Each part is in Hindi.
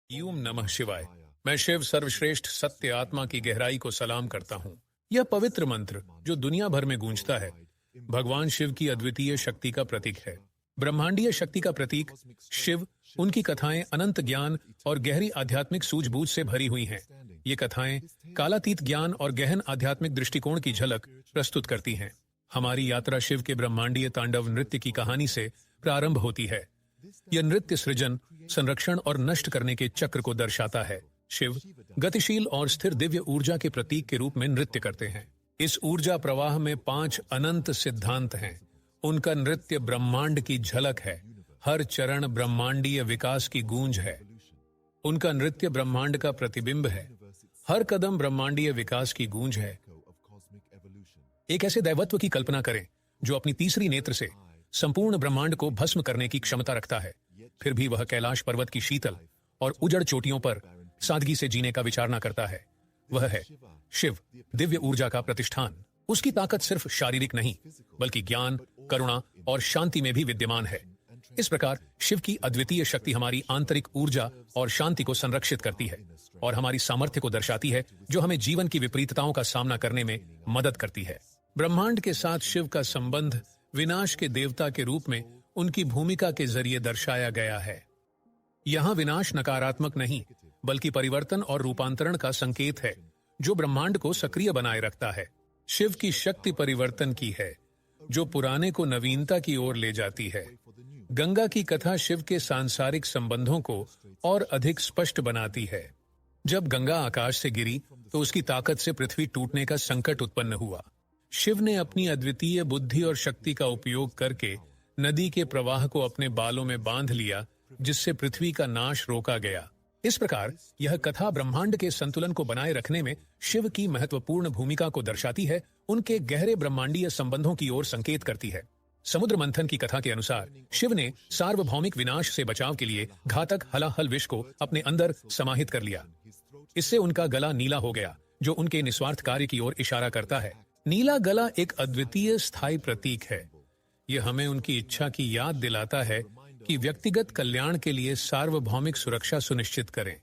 ओम नमः शिवाय। मैं शिव सर्वश्रेष्ठ सत्य आत्मा की गहराई को सलाम करता हूँ। यह पवित्र मंत्र जो दुनिया भर में गूंजता है, भगवान शिव की अद्वितीय शक्ति का प्रतीक है। ब्रह्मांडीय शक्ति का प्रतीक शिव, उनकी कथाएं अनंत ज्ञान और गहरी आध्यात्मिक सूझबूझ से भरी हुई हैं। ये कथाएं कालातीत ज्ञान और गहन आध्यात्मिक दृष्टिकोण की झलक प्रस्तुत करती हैं। हमारी यात्रा शिव के ब्रह्मांडीय तांडव नृत्य की कहानी से प्रारंभ होती है। यह नृत्य सृजन, संरक्षण और नष्ट करने के चक्र को दर्शाता है। शिव गतिशील और स्थिर दिव्य ऊर्जा के प्रतीक के रूप में नृत्य करते हैं। इस ऊर्जा प्रवाह में 5 अनंत सिद्धांत हैं। उनका नृत्य ब्रह्मांड की झलक है। हर चरण ब्रह्मांडीय विकास की गूंज है। उनका नृत्य ब्रह्मांड का प्रतिबिंब है। हर कदम ब्रह्मांडीय विकास की गूंज है। एक ऐसे दैवत्व की कल्पना करें जो अपनी तीसरी नेत्र से संपूर्ण ब्रह्मांड को भस्म करने की क्षमता रखता है, फिर भी वह कैलाश पर्वत की शीतल और उजड़ चोटियों पर सादगी से जीने का विचार न करता है। वह है शिव, दिव्य ऊर्जा का प्रतिष्ठान। उसकी ताकत सिर्फ शारीरिक नहीं, बल्कि ज्ञान, करुणा और शांति में भी विद्यमान है। इस प्रकार शिव की अद्वितीय शक्ति हमारी आंतरिक ऊर्जा और शांति को संरक्षित करती है और हमारी सामर्थ्य को दर्शाती है, जो हमें जीवन की विपरीतताओं का सामना करने में मदद करती है। ब्रह्मांड के साथ शिव का संबंध विनाश के देवता के रूप में उनकी भूमिका के जरिए दर्शाया गया है। यहाँ विनाश नकारात्मक नहीं, बल्कि परिवर्तन और रूपांतरण का संकेत है, जो ब्रह्मांड को सक्रिय बनाए रखता है। शिव की शक्ति परिवर्तन की है, जो पुराने को नवीनता की ओर ले जाती है। गंगा की कथा शिव के सांसारिक संबंधों को और अधिक स्पष्ट बनाती है। जब गंगा आकाश से गिरी तो उसकी ताकत से पृथ्वी टूटने का संकट उत्पन्न हुआ। शिव ने अपनी अद्वितीय बुद्धि और शक्ति का उपयोग करके नदी के प्रवाह को अपने बालों में बांध लिया, जिससे पृथ्वी का नाश रोका गया। इस प्रकार यह कथा ब्रह्मांड के संतुलन को बनाए रखने में शिव की महत्वपूर्ण भूमिका को दर्शाती है, उनके गहरे ब्रह्मांडीय संबंधों की ओर संकेत करती है। समुद्र मंथन की कथा के अनुसार शिव ने सार्वभौमिक विनाश से बचाव के लिए घातक हलाहल विष को अपने अंदर समाहित कर लिया। इससे उनका गला नीला हो गया, जो उनके निस्वार्थ कार्य की ओर इशारा करता है। नीला गला एक अद्वितीय स्थायी प्रतीक है। यह हमें उनकी इच्छा की याद दिलाता है कि व्यक्तिगत कल्याण के लिए सार्वभौमिक सुरक्षा सुनिश्चित करें।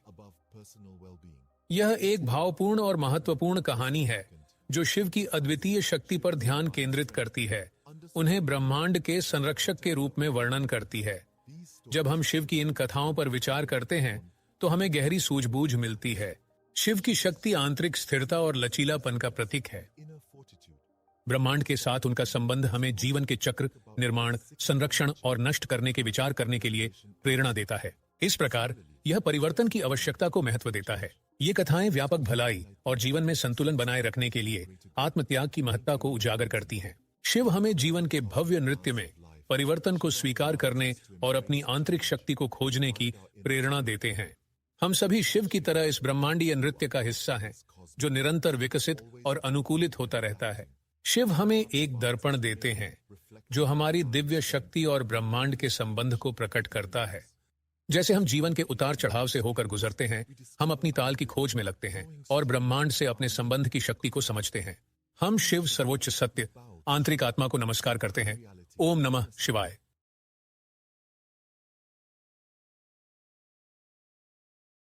यह एक भावपूर्ण और महत्वपूर्ण कहानी है, जो शिव की अद्वितीय शक्ति पर ध्यान केंद्रित करती है, उन्हें ब्रह्मांड के संरक्षक के रूप में वर्णन करती है। जब हम शिव की इन कथाओं पर विचार करते हैं, तो हमें गहरी सूझबूझ मिलती है। शिव की शक्ति आंतरिक स्थिरता और लचीलापन का प्रतीक है। ब्रह्मांड के साथ उनका संबंध हमें जीवन के चक्र, निर्माण, संरक्षण और नष्ट करने के विचार करने के लिए प्रेरणा देता है। इस प्रकार यह परिवर्तन की आवश्यकता को महत्व देता है। ये कथाएं व्यापक भलाई और जीवन में संतुलन बनाए रखने के लिए आत्मत्याग की महत्ता को उजागर करती हैं। शिव हमें जीवन के भव्य नृत्य में परिवर्तन को स्वीकार करने और अपनी आंतरिक शक्ति को खोजने की प्रेरणा देते हैं। हम सभी शिव की तरह इस ब्रह्मांडीय नृत्य का हिस्सा हैं, जो निरंतर विकसित और अनुकूलित होता रहता है। शिव हमें एक दर्पण देते हैं, जो हमारी दिव्य शक्ति और ब्रह्मांड के संबंध को प्रकट करता है। जैसे हम जीवन के उतार चढ़ाव से होकर गुजरते हैं, हम अपनी ताल की खोज में लगते हैं और ब्रह्मांड से अपने संबंध की शक्ति को समझते हैं। हम शिव सर्वोच्च सत्य, आंतरिक आत्मा को नमस्कार करते हैं। ओम नमः शिवाय।